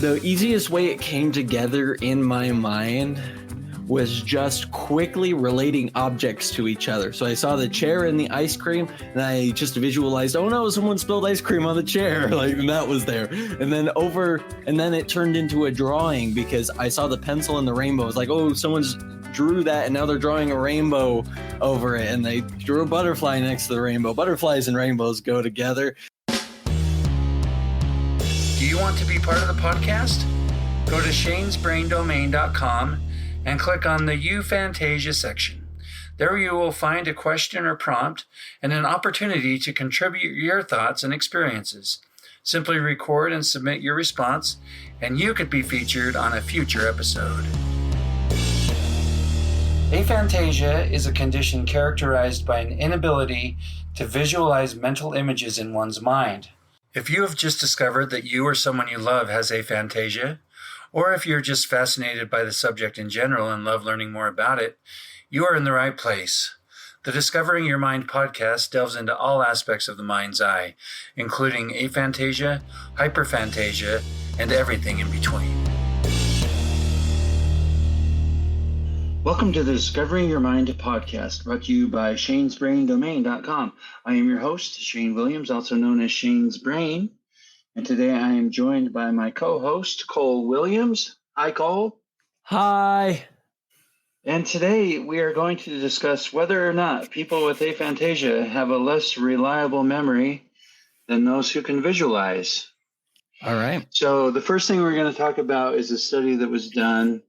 The easiest way it came together in my mind was just quickly relating objects to each other. So I saw the chair and the ice cream, and I just visualized, oh no, someone spilled ice cream on the chair, and that was there. And then it turned into a drawing because I saw the pencil and the rainbow. It's like, oh, someone's drew that, and now they're drawing a rainbow over it, and they drew a butterfly next to the rainbow. Butterflies and rainbows go together. Do you want to be part of the podcast? Go to shanesbraindomain.com and click on the Aphantasia section. There you will find a question or prompt and an opportunity to contribute your thoughts and experiences. Simply record and submit your response, and you could be featured on a future episode. Aphantasia is a condition characterized by an inability to visualize mental images in one's mind. If you have just discovered that you or someone you love has aphantasia, or if you're just fascinated by the subject in general and love learning more about it, you are in the right place. The Discovering Your Mind podcast delves into all aspects of the mind's eye, including aphantasia, hyperphantasia, and everything in between. Welcome to the Discovering Your Mind podcast, brought to you by shanesbraindomain.com. I am your host, Shane Williams, also known as Shane's Brain. And today I am joined by my co-host, Cole Williams. Hi, Cole. Hi. And today we are going to discuss whether or not people with aphantasia have a less reliable memory than those who can visualize. All right. So the first thing we're going to talk about is a study that was done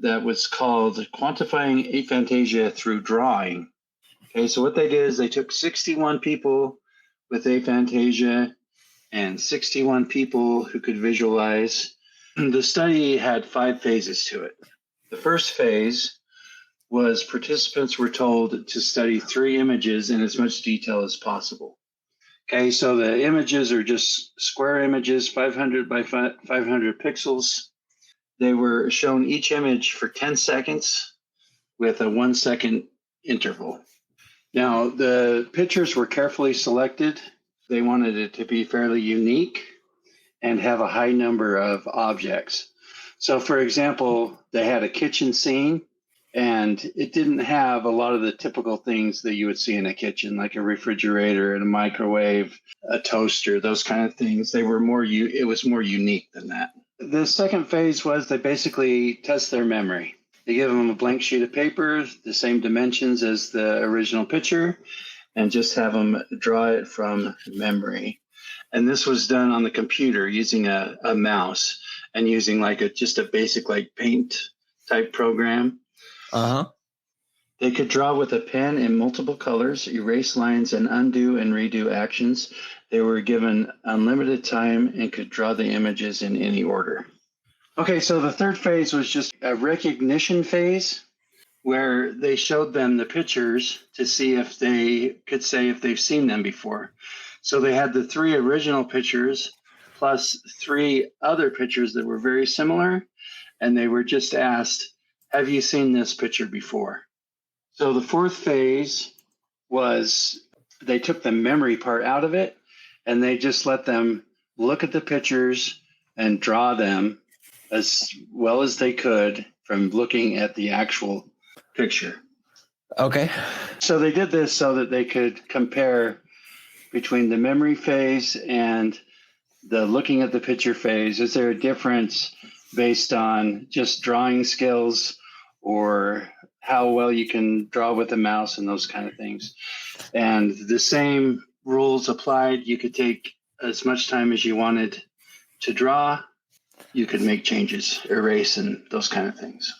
that was called Quantifying Aphantasia Through Drawing. Okay, so what they did is they took 61 people with aphantasia and 61 people who could visualize. The study had 5 phases to it. The first phase was participants were told to study 3 images in as much detail as possible. Okay, so the images are just square images, 500 by 500 pixels. They were shown each image for 10 seconds with a 1-second interval. Now, the pictures were carefully selected. They wanted it to be fairly unique and have a high number of objects. So, for example, they had a kitchen scene, and it didn't have a lot of the typical things that you would see in a kitchen, like a refrigerator and a microwave, a toaster, those kind of things. It was more unique than that. The second phase was they basically test their memory. They give them a blank sheet of paper, the same dimensions as the original picture, and just have them draw it from memory. And this was done on the computer using a mouse and using just a basic paint type program. Uh-huh. They could draw with a pen in multiple colors, erase lines, and undo and redo actions. They were given unlimited time and could draw the images in any order. Okay, so the third phase was just a recognition phase where they showed them the pictures to see if they could say if they've seen them before. So they had the 3 original pictures plus 3 other pictures that were very similar, and they were just asked, have you seen this picture before? So the fourth phase was they took the memory part out of it, and they just let them look at the pictures and draw them as well as they could from looking at the actual picture. Okay. So they did this so that they could compare between the memory phase and the looking at the picture phase. Is there a difference based on just drawing skills or how well you can draw with a mouse and those kind of things? And the same rules applied. You could take as much time as you wanted to draw. You could make changes, erase, and those kind of things.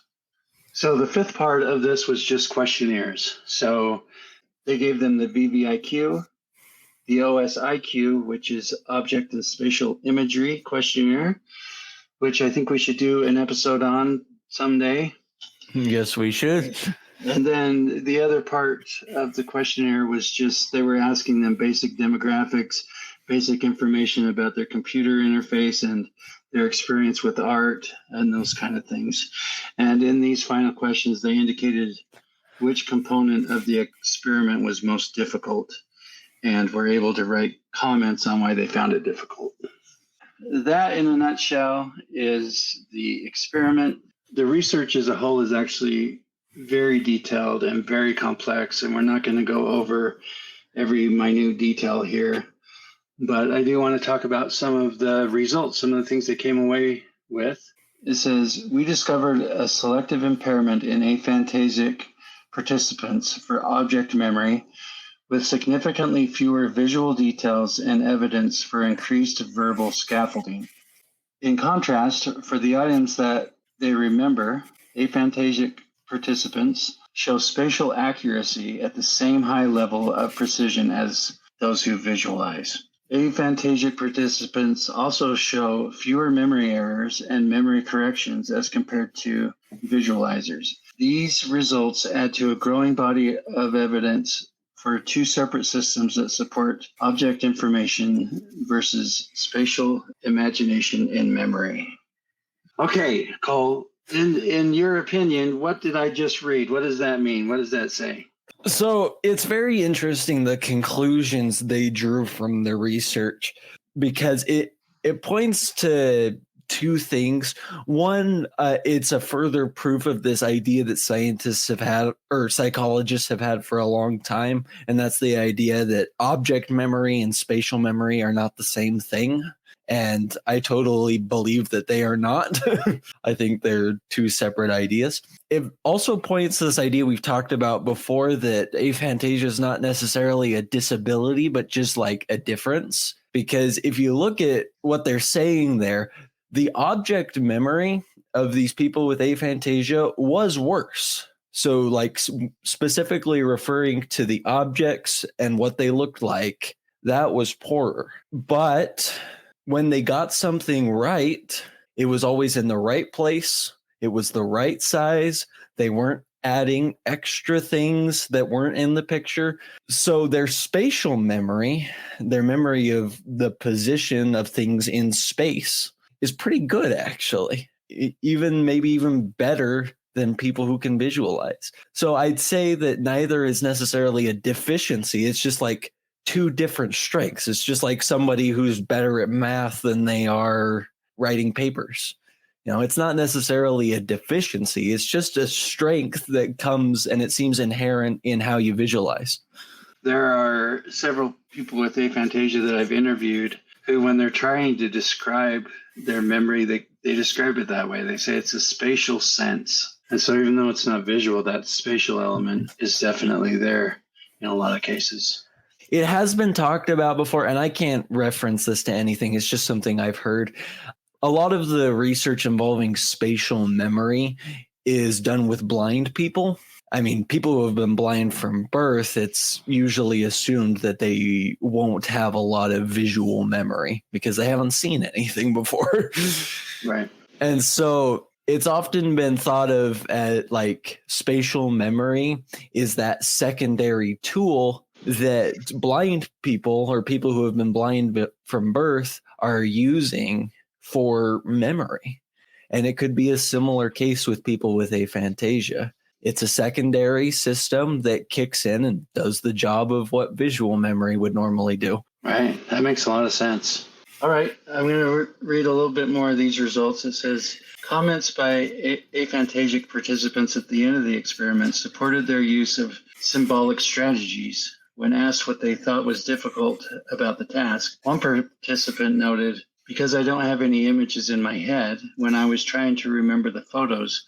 So the fifth part of this was just questionnaires. So they gave them the BVIQ, the OSIQ, which is Object and Spatial Imagery questionnaire, which I think we should do an episode on someday. Yes, we should. And then the other part of the questionnaire was just they were asking them basic demographics, basic information about their computer interface and their experience with art and those kind of things. And in these final questions, they indicated which component of the experiment was most difficult and were able to write comments on why they found it difficult. that in a nutshell is the experiment. The research as a whole is actually very detailed and very complex, and we're not going to go over every minute detail here. But I do want to talk about some of the results, some of the things they came away with. It says, we discovered a selective impairment in aphantasic participants for object memory with significantly fewer visual details and evidence for increased verbal scaffolding. In contrast, for the items that they remember, aphantasic participants show spatial accuracy at the same high level of precision as those who visualize. Aphantasic participants also show fewer memory errors and memory corrections as compared to visualizers. These results add to a growing body of evidence for two separate systems that support object information versus spatial imagination and memory. Okay, Cole, in your opinion, what did I just read? What does that mean? What does that say? So it's very interesting, the conclusions they drew from the research, because it points to two things. One, it's a further proof of this idea that scientists have had, or psychologists have had for a long time, and that's the idea that object memory and spatial memory are not the same thing. And I totally believe that they are not. I think they're two separate ideas. It also points to this idea we've talked about before, that aphantasia is not necessarily a disability, but just like a difference. Because if you look at what they're saying there, the object memory of these people with aphantasia was worse. So like specifically referring to the objects and what they looked like, that was poorer. But when they got something right, it was always in the right place. It was the right size. They weren't adding extra things that weren't in the picture. So their spatial memory, their memory of the position of things in space, is pretty good, actually. Maybe even better than people who can visualize. So I'd say that neither is necessarily a deficiency. It's just like two different strengths. It's just like somebody who's better at math than they are writing papers. You know, it's not necessarily a deficiency. It's just a strength that comes, and it seems inherent in how you visualize. There are several people with aphantasia that I've interviewed who, when they're trying to describe their memory, they describe it that way. They say it's a spatial sense. And so even though it's not visual, that spatial element is definitely there in a lot of cases. It has been talked about before, and I can't reference this to anything. It's just something I've heard. A lot of the research involving spatial memory is done with blind people. I mean, people who have been blind from birth, it's usually assumed that they won't have a lot of visual memory because they haven't seen anything before. Right. And so it's often been thought of as like spatial memory is that secondary tool that blind people or people who have been blind from birth are using for memory. And it could be a similar case with people with aphantasia. It's a secondary system that kicks in and does the job of what visual memory would normally do. Right. That makes a lot of sense. All right. I'm going to read a little bit more of these results. It says, comments by aphantasic participants at the end of the experiment supported their use of symbolic strategies. When asked what they thought was difficult about the task, one participant noted, because I don't have any images in my head, when I was trying to remember the photos,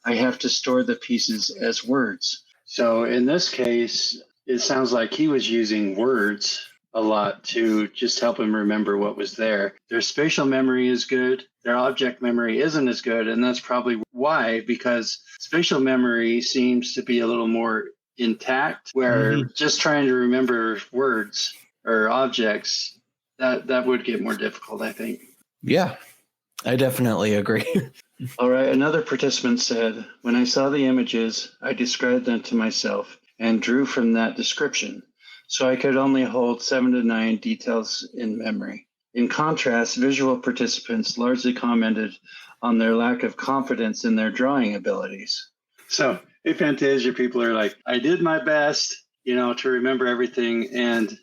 I have to store the pieces as words. So in this case, it sounds like he was using words a lot to just help him remember what was there. Their spatial memory is good. Their object memory isn't as good. And that's probably why, because spatial memory seems to be a little more intact, where just trying to remember words or objects, that would get more difficult, I think. Yeah, I definitely agree. All right. Another participant said, when I saw the images, I described them to myself and drew from that description. So I could only hold 7 to 9 details in memory. In contrast, visual participants largely commented on their lack of confidence in their drawing abilities. So aphantasia people are like, I did my best, to remember everything. And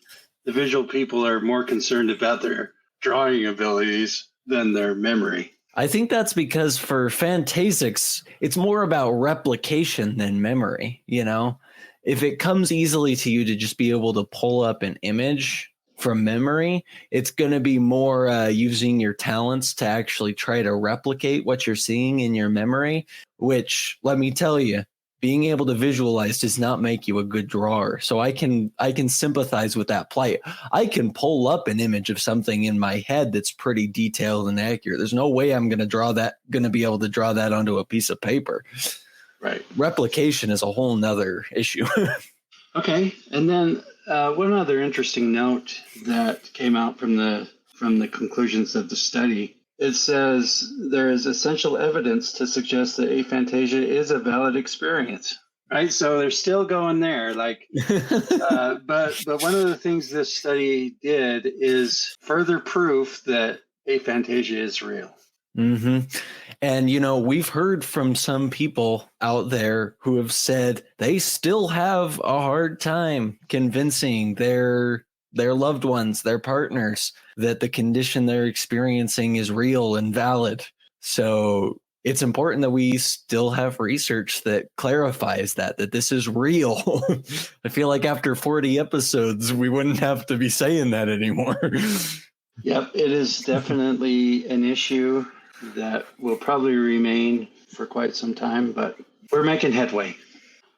the visual people are more concerned about their drawing abilities. than their memory. I think that's because for phantasics, it's more about replication than memory, you know? If it comes easily to you to just be able to pull up an image from memory, it's going to be more using your talents to actually try to replicate what you're seeing in your memory, which, let me tell you, being able to visualize does not make you a good drawer. So I can sympathize with that plight. I can pull up an image of something in my head that's pretty detailed and accurate. There's no way I'm going to be able to draw that onto a piece of paper. Right. Replication is a whole nother issue. Okay. And then one other interesting note that came out from the conclusions of the study. It says there is essential evidence to suggest that aphantasia is a valid experience. Right, so they're still going there. Like, but one of the things this study did is further proof that aphantasia is real. Mm-hmm. And, you know, we've heard from some people out there who have said they still have a hard time convincing their loved ones, their partners, that the condition they're experiencing is real and valid. So it's important that we still have research that clarifies that this is real. I feel like after 40 episodes, we wouldn't have to be saying that anymore. Yep, it is definitely an issue that will probably remain for quite some time, but we're making headway.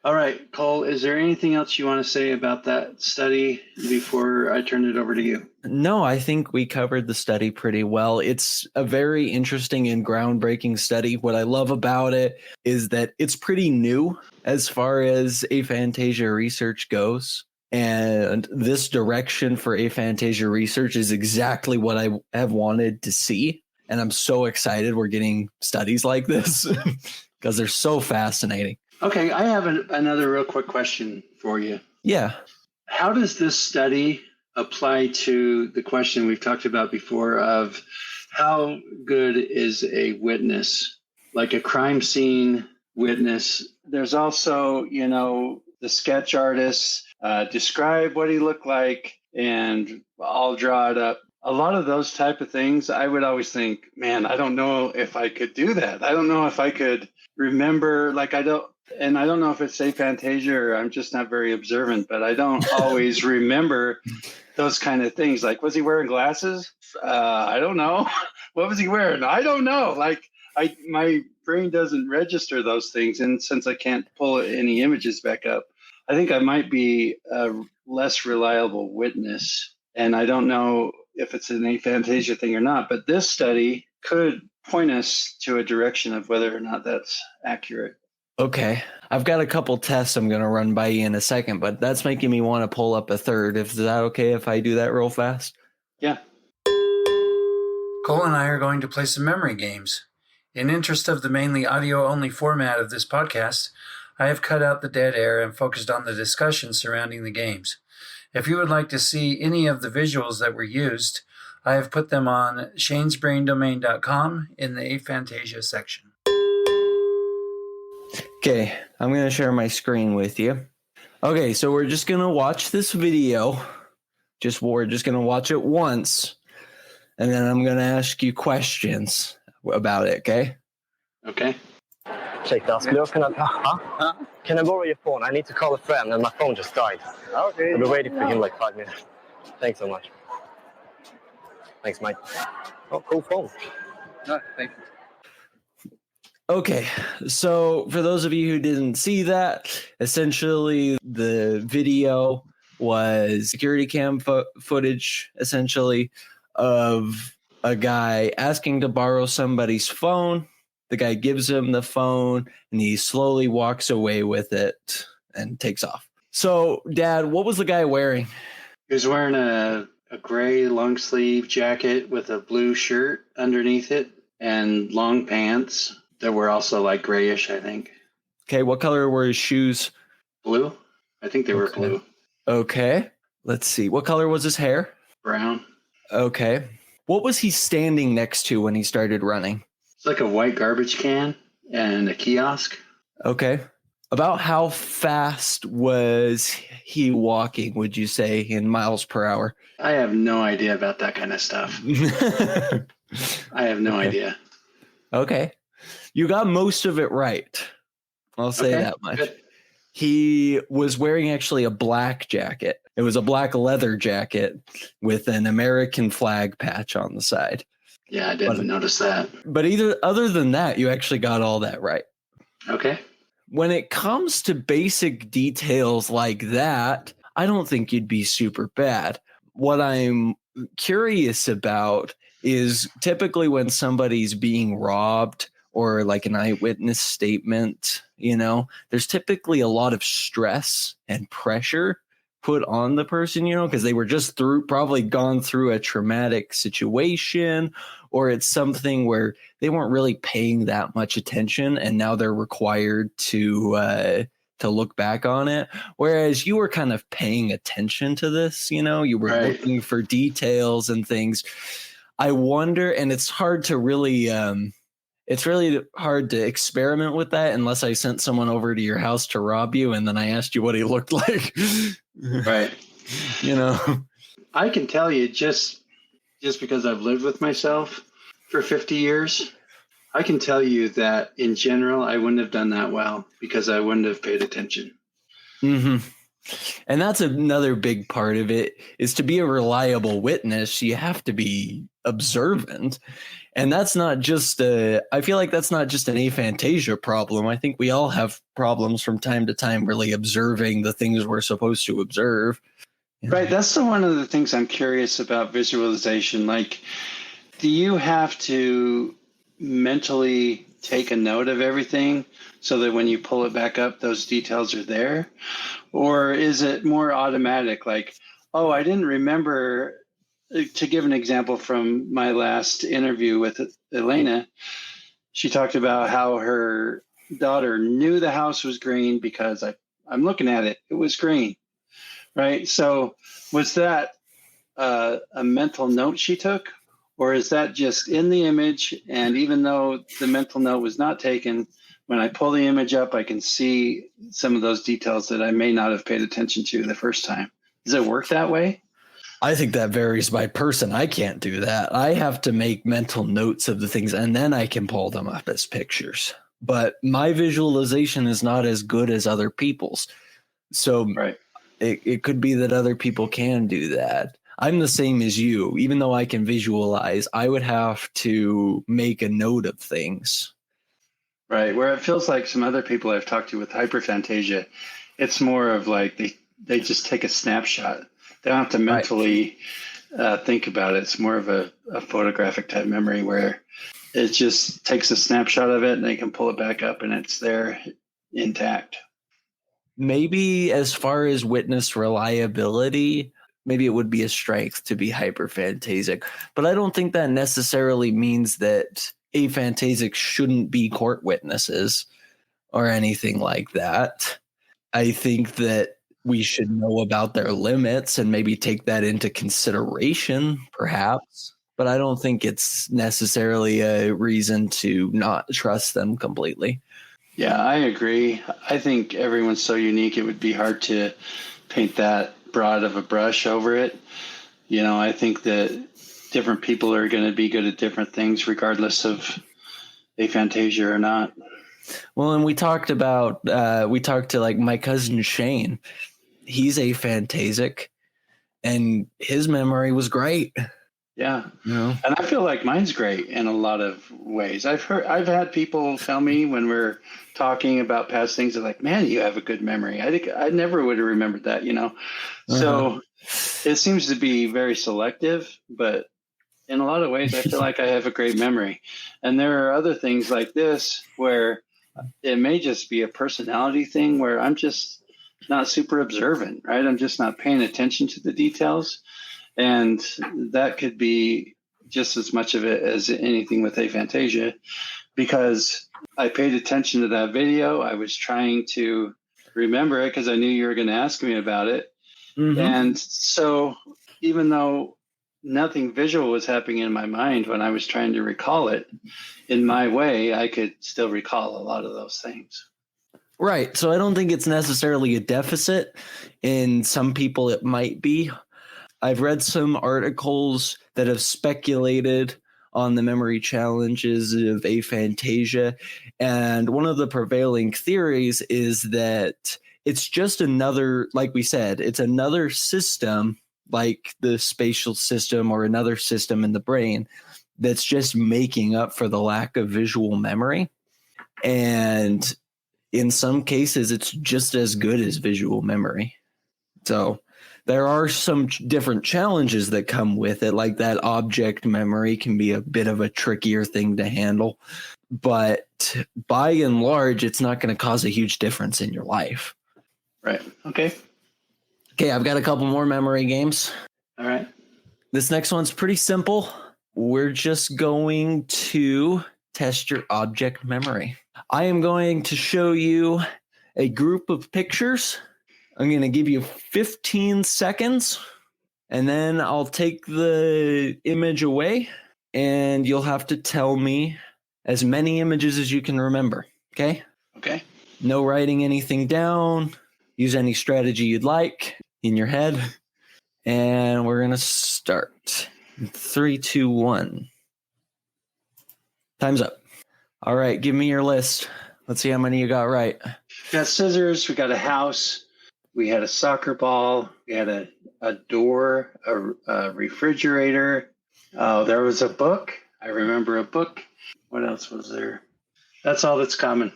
All right, Cole, is there anything else you want to say about that study before I turn it over to you? No, I think we covered the study pretty well. It's a very interesting and groundbreaking study. What I love about it is that it's pretty new as far as aphantasia research goes. And this direction for aphantasia research is exactly what I have wanted to see. And I'm so excited we're getting studies like this because they're so fascinating. Okay, I have another real quick question for you. Yeah. How does this study apply to the question we've talked about before of how good is a witness, like a crime scene witness? There's also, you know, the sketch artists, describe what he looked like and I'll draw it up. A lot of those type of things, I would always think, man, I don't know if I could do that. I don't know if I could remember, and I don't know if it's aphantasia or I'm just not very observant, but I don't always remember those kind of things. Like, was he wearing glasses? I don't know. What was he wearing? I don't know. Like, my brain doesn't register those things. And since I can't pull any images back up, I think I might be a less reliable witness. And I don't know if it's an aphantasia thing or not, but this study could point us to a direction of whether or not that's accurate. Okay. I've got a couple tests I'm going to run by you in a second, but that's making me want to pull up a third. Is that okay if I do that real fast? Yeah. Cole and I are going to play some memory games. In interest of the mainly audio-only format of this podcast, I have cut out the dead air and focused on the discussion surrounding the games. If you would like to see any of the visuals that were used, I have put them on shanesbraindomain.com in the aphantasia section. Okay, I'm going to share my screen with you. Okay, so we're just going to watch this video. We're just going to watch it once, and then I'm going to ask you questions about it, okay? Okay. Ursäkta, skulle jag kunna... Can I borrow your phone? I need to call a friend and my phone just died. Okay. I'll be waiting for him like 5 minutes. Thanks so much. Thanks, mate. Oh, cool phone. No, thank you. Okay, so for those of you who didn't see that, essentially the video was security cam footage, essentially, of a guy asking to borrow somebody's phone. The guy gives him the phone, and he slowly walks away with it and takes off. So, Dad, what was the guy wearing? He was wearing a gray long sleeve jacket with a blue shirt underneath it and long pants that were also like grayish, I think. Okay, what color were his shoes? Blue? I think they were blue. Okay, let's see. What color was his hair? Brown. Okay. What was he standing next to when he started running? It's like a white garbage can and a kiosk. Okay. About how fast was he walking, would you say, in miles per hour? I have no idea about that kind of stuff. I have no idea. Okay. You got most of it right. I'll say that much. Good. He was wearing actually a black jacket. It was a black leather jacket with an American flag patch on the side. Yeah, I didn't notice that. But other than that, you actually got all that right. Okay. When it comes to basic details like that, I don't think you'd be super bad. What I'm curious about is typically when somebody's being robbed or like an eyewitness statement, there's typically a lot of stress and pressure put on the person, because they were just probably gone through a traumatic situation, or it's something where they weren't really paying that much attention and now they're required to look back on it. Whereas you were kind of paying attention to this, you were looking for details and things. I wonder, and it's hard to really, it's really hard to experiment with that unless I sent someone over to your house to rob you and then I asked you what he looked like. Right. I can tell you just because I've lived with myself for 50 years, I can tell you that in general, I wouldn't have done that well because I wouldn't have paid attention. Mm-hmm. And that's another big part of it, is to be a reliable witness, you have to be observant. And that's not just I feel like that's not just an aphantasia problem. I think we all have problems from time to time really observing the things we're supposed to observe. Right. That's one of the things I'm curious about visualization. Like, do you have to mentally take a note of everything so that when you pull it back up, those details are there? Or is it more automatic? Like, oh, I didn't remember. To give an example from my last interview with Elena, she talked about how her daughter knew the house was green because I'm looking at it. It was green, right? So was that a mental note she took? Or is that just in the image? And even though the mental note was not taken, when I pull the image up, I can see some of those details that I may not have paid attention to the first time. Does it work that way? I think that varies by person. I can't do that. I have to make mental notes of the things and then I can pull them up as pictures. But my visualization is not as good as other people's. So it could be that other people can do that. I'm the same as you. Even though I can visualize, I would have to make a note of things. Right. Where it feels like some other people I've talked to with hyperphantasia, it's more of like they just take a snapshot. They don't have to mentally think about it. It's more of a photographic type memory where it just takes a snapshot of it and they can pull it back up and it's there intact. Maybe as far as witness reliability, maybe it would be a strength to be hyperphantasic. But I don't think that necessarily means that aphantasics shouldn't be court witnesses or anything like that. I think that we should know about their limits and maybe take that into consideration, perhaps. But I don't think it's necessarily a reason to not trust them completely. Yeah, I agree. I think everyone's so unique, it would be hard to paint that broad of a brush over it. I think that different people are going to be good at different things regardless of aphantasia or not. Well, and we talked to like my cousin Shane. He's aphantasic and his memory was great. Yeah. And I feel like mine's great in a lot of ways. I've had people tell me when we're talking about past things, they're like, man, you have a good memory. I think I never would have remembered that, So it seems to be very selective, but in a lot of ways, I feel like I have a great memory. And there are other things like this where it may just be a personality thing where I'm just not super observant, right? I'm just not paying attention to the details. And that could be just as much of it as anything with aphantasia, because I paid attention to that video. I was trying to remember it because I knew you were going to ask me about it. Mm-hmm. And so even though nothing visual was happening in my mind when I was trying to recall it in my way, I could still recall a lot of those things. Right. So I don't think it's necessarily a deficit. In some people, it might be. I've read some articles that have speculated on the memory challenges of aphantasia. And one of the prevailing theories is that it's just another, like we said, it's another system like the spatial system or another system in the brain that's just making up for the lack of visual memory. And in some cases, it's just as good as visual memory. So there are some different challenges that come with it, like that object memory can be a bit of a trickier thing to handle. But by and large, it's not going to cause a huge difference in your life. Right. Okay. Okay, I've got a couple more memory games. All right. This next one's pretty simple. We're just going to test your object memory. I am going to show you a group of pictures. I'm going to give you 15 seconds, and then I'll take the image away, and you'll have to tell me as many images as you can remember, okay? Okay. No writing anything down. Use any strategy you'd like in your head. And we're going to start. 3, 2, 1. Time's up. All right, give me your list. Let's see how many you got right. We got scissors. We got a house. We had a soccer ball. We had a door, a refrigerator. Oh, there was a book. I remember a book. What else was there? That's all that's common.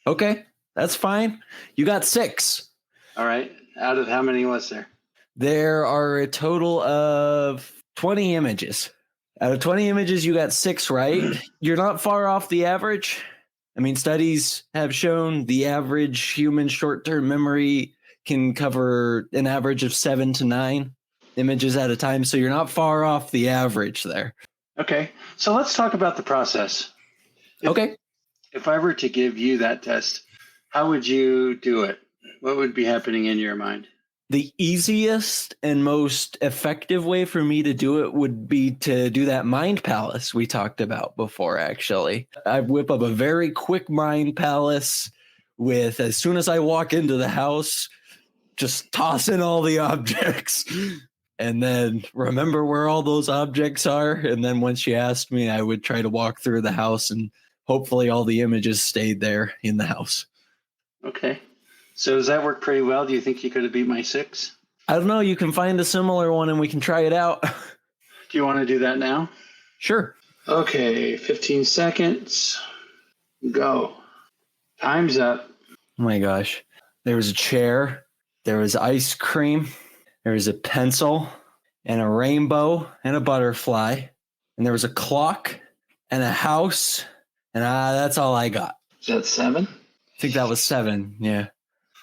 Okay, that's fine. You got 6. All right. Out of how many was there? There are a total of 20 images. Out of 20 images, you got 6 right. You're not far off the average. I mean, studies have shown the average human short-term memory can cover an average of 7 to 9 images at a time. So you're not far off the average there. Okay. So let's talk about the process. Okay. If I were to give you that test, how would you do it? What would be happening in your mind? The easiest and most effective way for me to do it would be to do that mind palace we talked about before, actually. I whip up a very quick mind palace with, as soon as I walk into the house, just toss in all the objects and then remember where all those objects are. And then once you asked me, I would try to walk through the house and hopefully all the images stayed there in the house. Okay. So does that work pretty well? Do you think you could have beat my 6? I don't know. You can find a similar one and we can try it out. Do you want to do that now? Sure. Okay, 15 seconds. Go. Time's up. Oh my gosh. There was a chair. There was ice cream. There was a pencil and a rainbow and a butterfly. And there was a clock and a house. And that's all I got. Is that 7? I think that was 7. Yeah.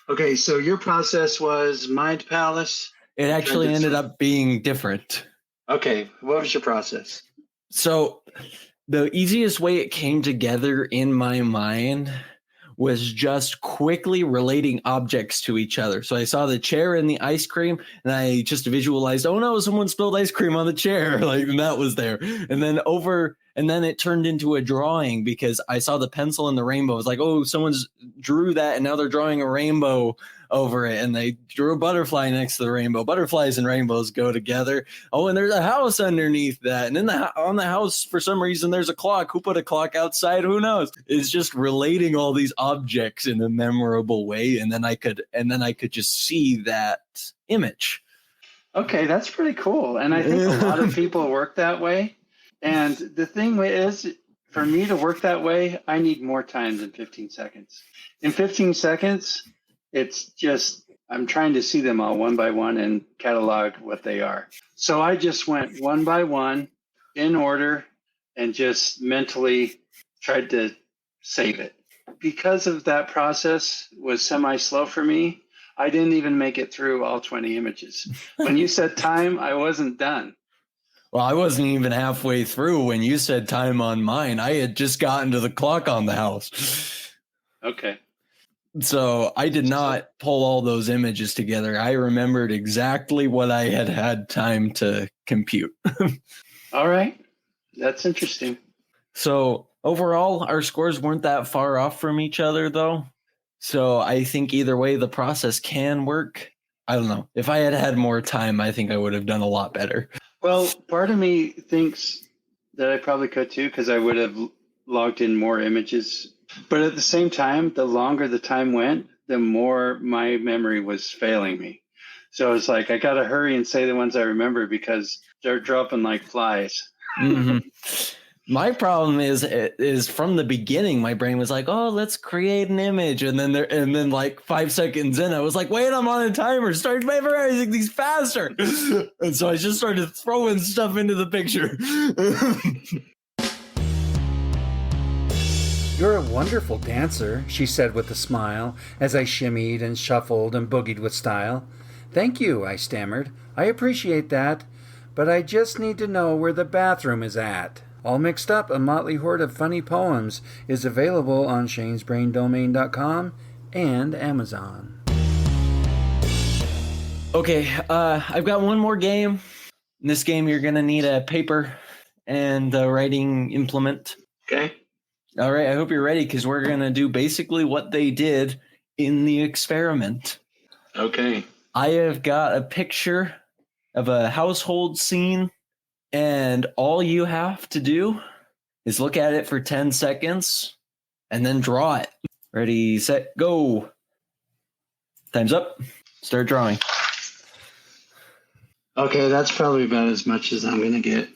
Okay, so your process was Mind Palace. It actually ended up being different. Okay, what was your process? So the easiest way it came together in my mind was just quickly relating objects to each other. So I saw the chair and the ice cream, and I just visualized, oh no, someone spilled ice cream on the chair. Like, and that was there. And then it turned into a drawing because I saw the pencil and the rainbow. It was like, oh, someone's drew that, and now they're drawing a rainbow over it, and they drew a butterfly next to the rainbow. Butterflies and rainbows go together. Oh, and there's a house underneath that, and on the house, for some reason, there's a clock. Who put a clock outside? Who knows? It's just relating all these objects in a memorable way, and then I could just see that image. Okay, that's pretty cool, and I think a lot of people work that way. And the thing is, for me to work that way, I need more time than 15 seconds. In 15 seconds, it's just, I'm trying to see them all one by one and catalog what they are. So I just went one by one in order and just mentally tried to save it. Because of that process was semi-slow for me, I didn't even make it through all 20 images. When you said time, I wasn't done. Well, I wasn't even halfway through when you said time on mine. I had just gotten to the clock on the house. Okay. So I did not pull all those images together. I remembered exactly what I had time to compute. All right. That's interesting. So overall, our scores weren't that far off from each other, though. So I think either way, the process can work. I don't know. If I had had more time, I think I would have done a lot better. Well, part of me thinks that I probably could too, because I would have logged in more images. But at the same time, the longer the time went, the more my memory was failing me. So it's like, I got to hurry and say the ones I remember because they're dropping like flies. Mm-hmm. My problem is from the beginning, my brain was like, "Oh, let's create an image," and then like 5 seconds in, I was like, "Wait, I'm on a timer. Start memorizing these faster." And so I just started throwing stuff into the picture. You're a wonderful dancer, she said with a smile, as I shimmied and shuffled and boogied with style. Thank you, I stammered. I appreciate that, but I just need to know where the bathroom is at. All Mixed Up, a motley horde of funny poems, is available on shanesbraindomain.com and Amazon. Okay, I've got one more game. In this game, you're going to need a paper and a writing implement. Okay. All right, I hope you're ready because we're going to do basically what they did in the experiment. Okay. I have got a picture of a household scene, and all you have to do is look at it for 10 seconds and then draw it. Ready, set, go. Time's up. Start drawing. Okay, that's probably about as much as I'm going to get.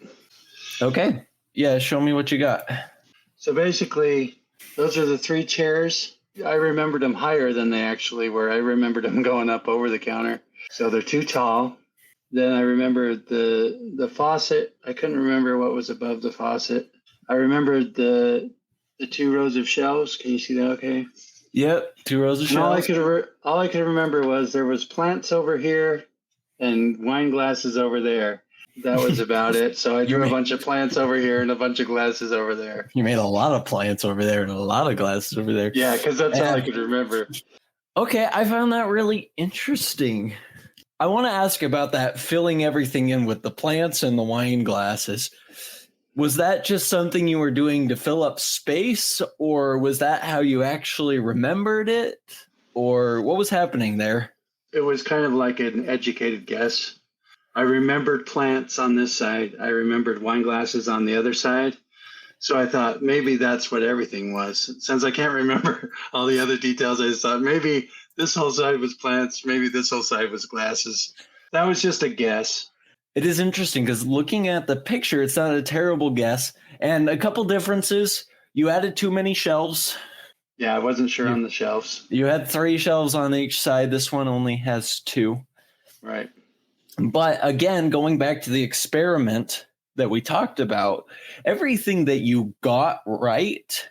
Okay. Yeah, show me what you got. So basically, those are the 3 chairs. I remembered them higher than they actually were. I remembered them going up over the counter. So they're too tall. Then I remember the faucet. I couldn't remember what was above the faucet. I remembered the 2 rows of shelves. Can you see that okay? Yep, 2 rows of And shelves. all I could remember was there was plants over here and wine glasses over there. That was about it. So I drew a bunch of plants over here and a bunch of glasses over there. You made a lot of plants over there and a lot of glasses over there. Yeah, because that's all I could remember. Okay, I found that really interesting. I want to ask about that filling everything in with the plants and the wine glasses. Was that just something you were doing to fill up space, or was that how you actually remembered it? Or what was happening there? It was kind of like an educated guess. I remembered plants on this side. I remembered wine glasses on the other side. So I thought maybe that's what everything was. Since I can't remember all the other details, I just thought maybe this whole side was plants. Maybe this whole side was glasses. That was just a guess. It is interesting because looking at the picture, it's not a terrible guess. And a couple differences. You added too many shelves. Yeah, I wasn't sure on the shelves. You had 3 shelves on each side. This one only has 2. Right. But again, going back to the experiment that we talked about, everything that you got right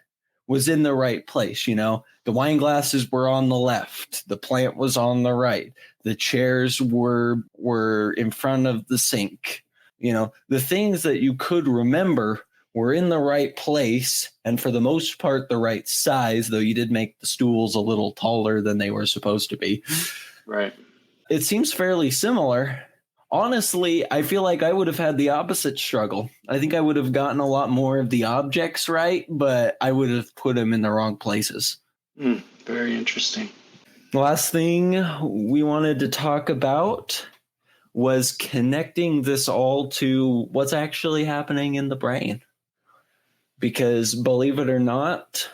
was in the right place. You know, the wine glasses were on the left. The plant was on the right. The chairs were in front of the sink. You know, the things that you could remember were in the right place, and for the most part, the right size, though you did make the stools a little taller than they were supposed to be. Right. It seems fairly similar. Honestly, I feel like I would have had the opposite struggle. I think I would have gotten a lot more of the objects right, but I would have put them in the wrong places. Very interesting. The last thing we wanted to talk about was connecting this all to what's actually happening in the brain. Because believe it or not,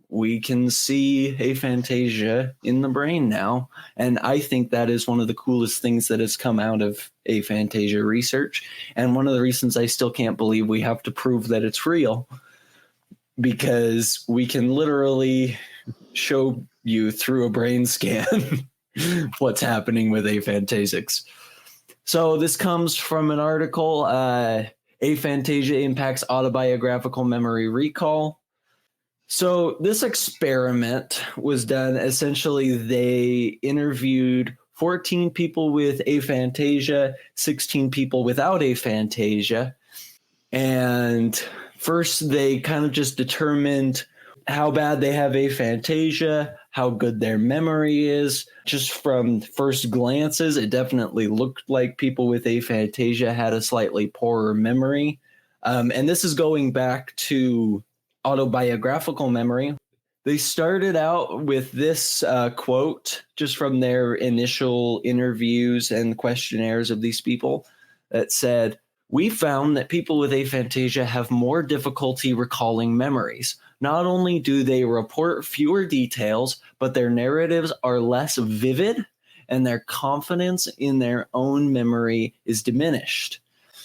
we can see aphantasia in the brain now. And I think that is one of the coolest things that has come out of aphantasia research. And one of the reasons I still can't believe we have to prove that it's real, because we can literally show you through a brain scan what's happening with aphantasics. So this comes from an article, Aphantasia Impacts Autobiographical Memory Recall. So this experiment was done, essentially they interviewed 14 people with aphantasia, 16 people without aphantasia. And first they kind of just determined how bad they have aphantasia, how good their memory is. Just from first glances, it definitely looked like people with aphantasia had a slightly poorer memory. And this is going back to autobiographical memory. They started out with this quote just from their initial interviews and questionnaires of these people that said, We found that people with aphantasia have more difficulty recalling memories. Not only do they report fewer details, but their narratives are less vivid and their confidence in their own memory is diminished.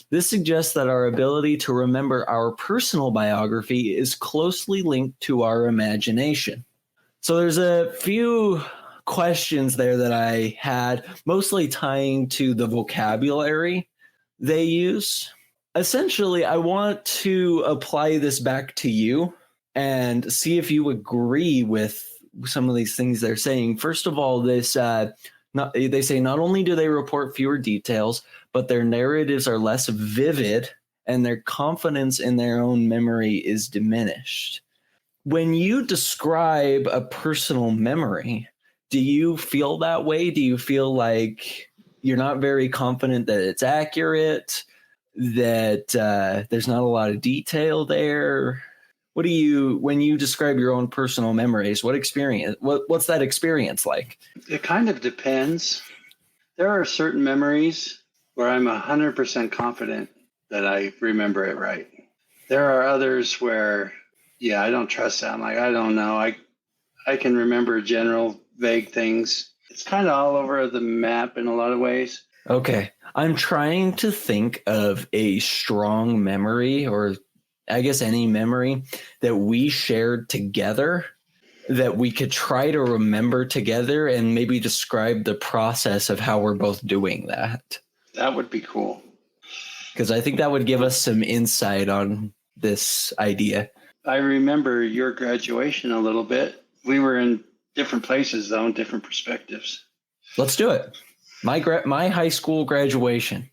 This suggests that our ability to remember our personal biography is closely linked to our imagination. So there's a few questions there that I had, mostly tying to the vocabulary they use. Essentially, I want to apply this back to you and see if you agree with some of these things they're saying. First of all, they say not only do they report fewer details, but their narratives are less vivid and their confidence in their own memory is diminished. When you describe a personal memory, do you feel that way? Do you feel like you're not very confident that it's accurate, that there's not a lot of detail there? What do you, when you describe your own personal memories, what's that experience like? It kind of depends. There are certain memories where I'm 100% confident that I remember it right. There are others where, I don't trust that. I'm like, I don't know. I can remember general vague things. It's kind of all over the map in a lot of ways. Okay. I'm trying to think of a strong memory, or I guess any memory that we shared together that we could try to remember together and maybe describe the process of how we're both doing that. That would be cool. Because I think that would give us some insight on this idea. I remember your graduation a little bit. We were in different places, though, and different perspectives. Let's do it. My high school graduation.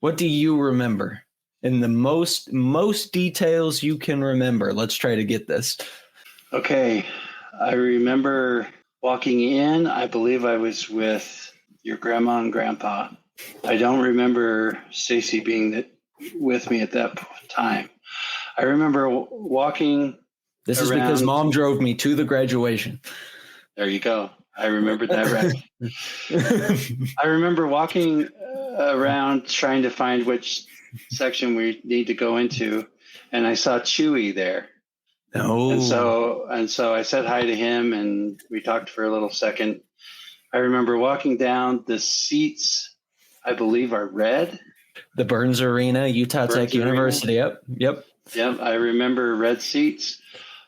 What do you remember? In the most details you can remember. Let's try to get this. Okay. I remember walking in. I believe I was with your grandma and grandpa. I don't remember Stacy being with me at that time. I remember walking. This is because Mom drove me to the graduation. There you go. I remembered that right. I remember walking around trying to find which section we need to go into, and I saw Chewy there. Oh. And so I said hi to him, and we talked for a little second. I remember walking down. The seats, I believe, are red. The Burns Arena, Utah Tech University. Yep. I remember red seats.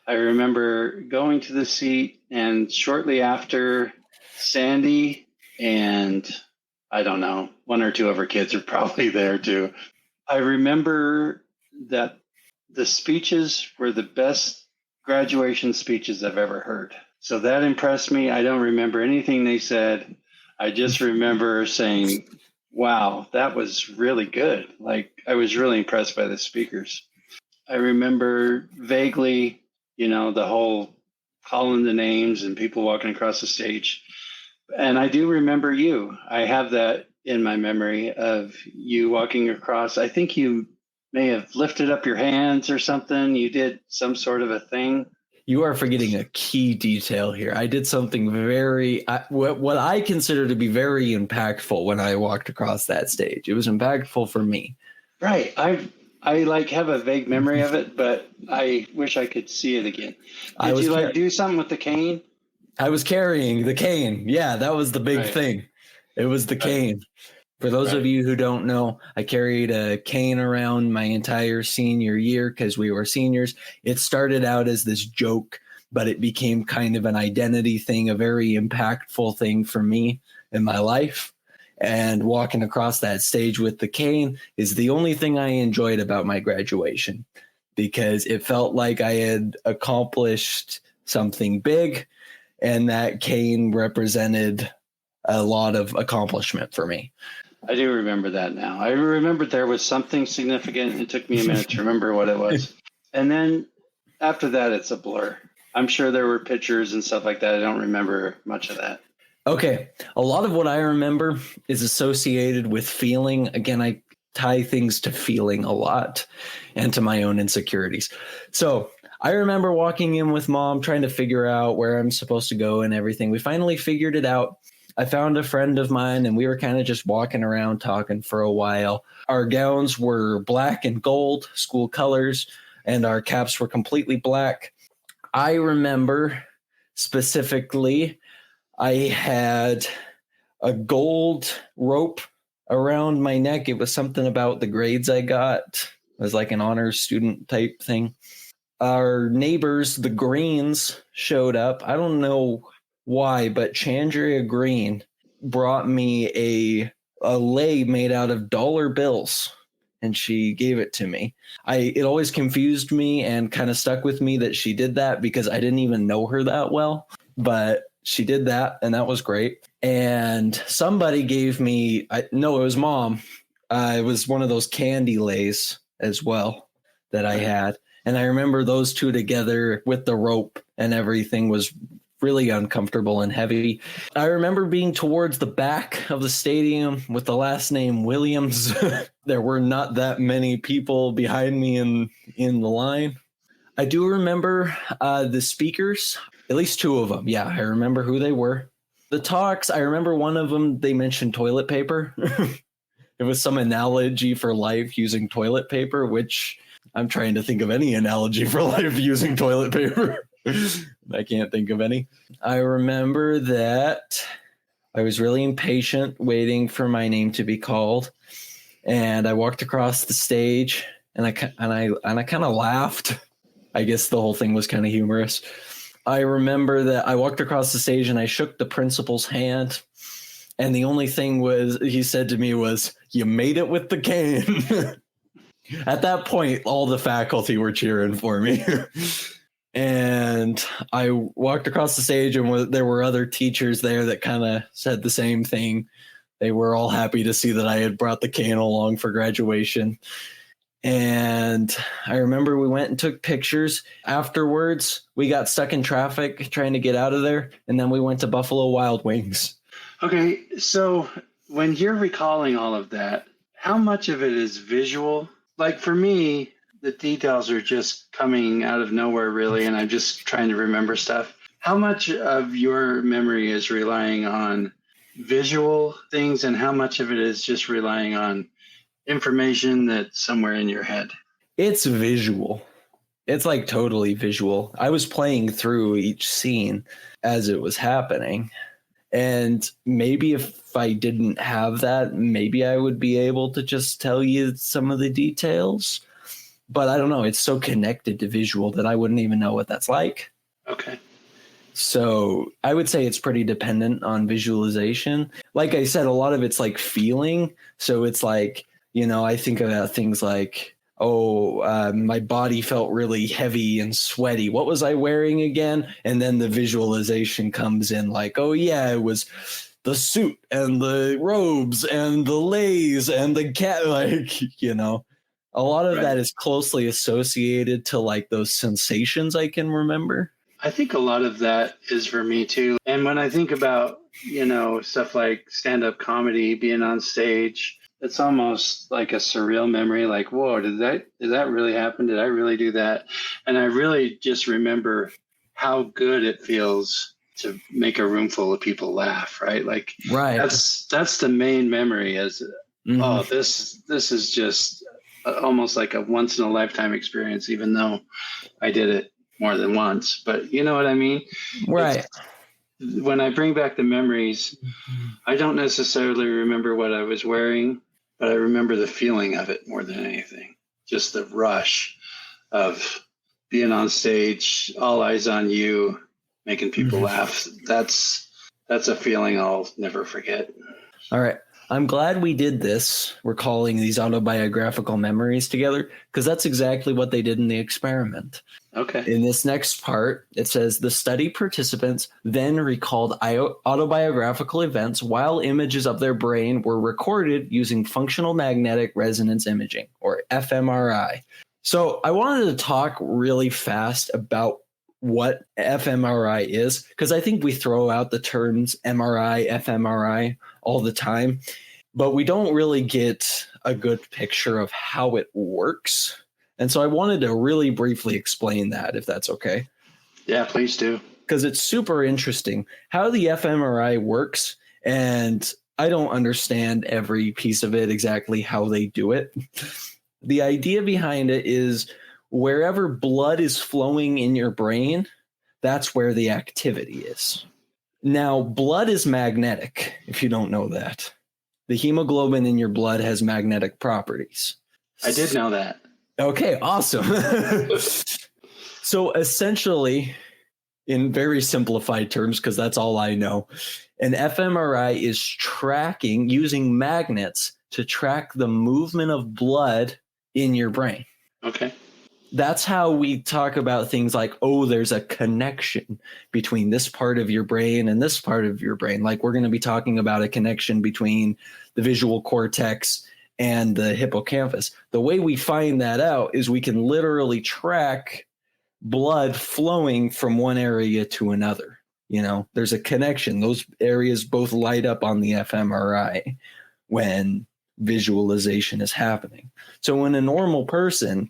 I remember going to the seat, and shortly after, Sandy and I don't know, one or two of her kids are probably there too. I remember that the speeches were the best graduation speeches I've ever heard. So that impressed me. I don't remember anything they said. I just remember saying, wow, that was really good. Like, I was really impressed by the speakers. I remember vaguely, the whole calling the names and people walking across the stage. And I do remember you. I have that in my memory of you walking across. I think you may have lifted up your hands or something. You did some sort of a thing. You are forgetting a key detail here. I did something what I consider to be very impactful when I walked across that stage. It was impactful for me. Right. I like have a vague memory of it, but I wish I could see it again. Did you do something with the cane? I was carrying the cane. Yeah, that was the big thing. It was the cane. For those of you who don't know, I carried a cane around my entire senior year because we were seniors. It started out as this joke, but it became kind of an identity thing, a very impactful thing for me in my life. And walking across that stage with the cane is the only thing I enjoyed about my graduation, because it felt like I had accomplished something big, and that cane represented a lot of accomplishment for me. I do remember that now. I remembered there was something significant. It took me a minute to remember what it was. And then after that, it's a blur. I'm sure there were pictures and stuff like that. I don't remember much of that. Okay. A lot of what I remember is associated with feeling. Again, I tie things to feeling a lot and to my own insecurities. So I remember walking in with Mom, trying to figure out where I'm supposed to go and everything. We finally figured it out. I found a friend of mine and we were kind of just walking around talking for a while. Our gowns were black and gold, school colors, and our caps were completely black. I remember specifically I had a gold rope around my neck. It was something about the grades I got. It was like an honors student type thing. Our neighbors, the Greens, showed up. I don't know why, but Chandria Green brought me a lei made out of dollar bills, and she gave it to me. It always confused me and kind of stuck with me that she did that because I didn't even know her that well, but she did that, and that was great. And somebody gave me, no, it was Mom. It was one of those candy leis as well that I had. And I remember those two together with the rope and everything was really uncomfortable and heavy. I remember being towards the back of the stadium with the last name Williams. There were not that many people behind me in the line. I do remember the speakers, at least two of them. Yeah, I remember who they were. The talks, I remember one of them, they mentioned toilet paper. It was some analogy for life using toilet paper, which I'm trying to think of any analogy for life using toilet paper. I can't think of any. I remember that I was really impatient waiting for my name to be called. And I walked across the stage and I kind of laughed. I guess the whole thing was kind of humorous. I remember that I walked across the stage and I shook the principal's hand. And the only thing he said to me was, "You made it with the cane." At that point, all the faculty were cheering for me. And I walked across the stage and there were other teachers there that kind of said the same thing. They were all happy to see that I had brought the cane along for graduation. And I remember we went and took pictures. Afterwards, we got stuck in traffic trying to get out of there. And then we went to Buffalo Wild Wings. Okay, so when you're recalling all of that, how much of it is visual? Like for me, the details are just coming out of nowhere, really, and I'm just trying to remember stuff. How much of your memory is relying on visual things, and how much of it is just relying on information that's somewhere in your head? It's visual. It's like totally visual. I was playing through each scene as it was happening. And maybe if I didn't have that, maybe I would be able to just tell you some of the details. But I don't know. It's so connected to visual that I wouldn't even know what that's like. Okay. So I would say it's pretty dependent on visualization. Like I said, a lot of it's like feeling. So it's like, I think about things like, my body felt really heavy and sweaty. What was I wearing again? And then the visualization comes in like, oh yeah, it was the suit and the robes and the leis and the cat, a lot of that is closely associated to like those sensations I can remember. I think a lot of that is for me too. And when I think about, stuff like stand-up comedy, being on stage, it's almost like a surreal memory, like, whoa, did that really happen? Did I really do that? And I really just remember how good it feels to make a room full of people laugh, right? Like, right. That's the main memory is, oh, this is just almost like a once in a lifetime experience, even though I did it more than once. But you know what I mean? Right. When I bring back the memories, I don't necessarily remember what I was wearing, but I remember the feeling of it more than anything. Just the rush of being on stage, all eyes on you, making people laugh. That's a feeling I'll never forget. All right. I'm glad we did this. We're calling these autobiographical memories together because that's exactly what they did in the experiment. Okay. In this next part, it says the study participants then recalled autobiographical events while images of their brain were recorded using functional magnetic resonance imaging, or fMRI. So I wanted to talk really fast about what fMRI is, because I think we throw out the terms MRI, fMRI all the time, but we don't really get a good picture of how it works. And so I wanted to really briefly explain that, if that's okay. Yeah, please do. Because it's super interesting. How the fMRI works And I don't understand every piece of it, exactly how they do it. The idea behind it is wherever blood is flowing in your brain, that's where the activity is. Now, blood is magnetic, if you don't know that. The hemoglobin in your blood has magnetic properties. I did know that. Okay, awesome. So essentially, in very simplified terms, because that's all I know, an fMRI is tracking, using magnets to track the movement of blood in your brain. Okay. That's how we talk about things like, oh, there's a connection between this part of your brain and this part of your brain. Like we're going to be talking about a connection between the visual cortex and the hippocampus. The way we find that out is we can literally track blood flowing from one area to another. You know, there's a connection. Those areas both light up on the fMRI when visualization is happening. So when a normal person,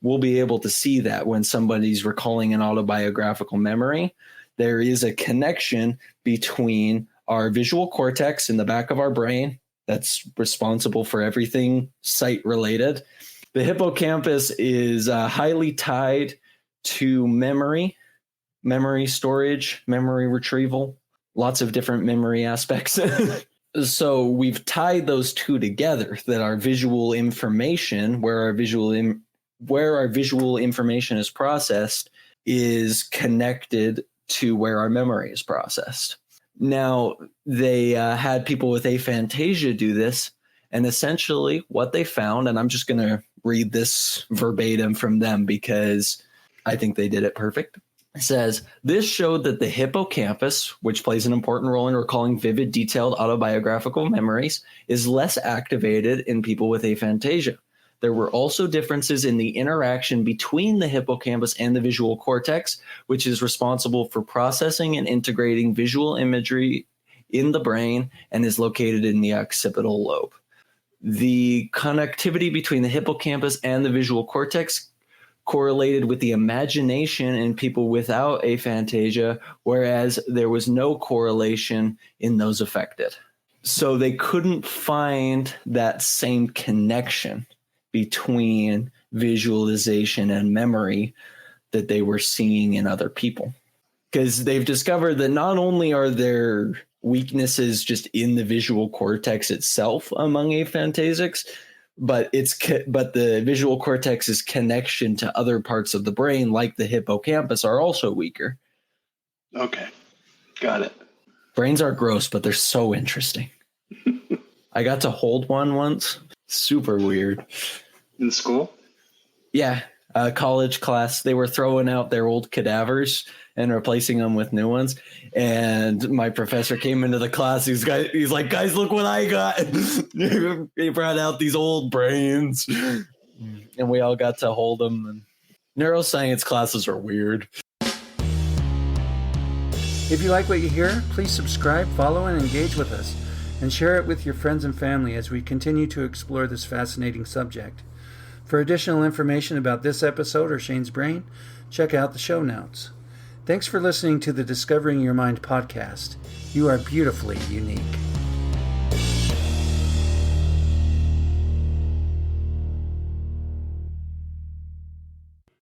we'll be able to see that when somebody's recalling an autobiographical memory, there is a connection between our visual cortex in the back of our brain that's responsible for everything sight related. The hippocampus is highly tied to memory storage, memory retrieval, lots of different memory aspects. So we've tied those two together, that our visual information, where our visual information is processed, is connected to where our memory is processed. Now, they had people with aphantasia do this, and essentially what they found, and I'm just going to read this verbatim from them because I think they did it perfect. It says, this showed that the hippocampus, which plays an important role in recalling vivid, detailed autobiographical memories, is less activated in people with aphantasia. There were also differences in the interaction between the hippocampus and the visual cortex, which is responsible for processing and integrating visual imagery in the brain and is located in the occipital lobe. The connectivity between the hippocampus and the visual cortex correlated with the imagination in people without aphantasia, whereas there was no correlation in those affected. So they couldn't find that same connection between visualization and memory that they were seeing in other people. Because they've discovered that not only are there weaknesses just in the visual cortex itself among aphantasics, but the visual cortex's connection to other parts of the brain, like the hippocampus, are also weaker. Okay, got it. Brains are gross, but they're so interesting. I got to hold one once. Super weird. In school? Yeah, a college class. They were throwing out their old cadavers and replacing them with new ones. And my professor came into the class. He's like, guys, look what I got. He brought out these old brains. And we all got to hold them. And neuroscience classes are weird. If you like what you hear, please subscribe, follow, and engage with us. And share it with your friends and family as we continue to explore this fascinating subject. For additional information about this episode or Shane's Brain, check out the show notes. Thanks for listening to the Discovering Your Mind podcast. You are beautifully unique.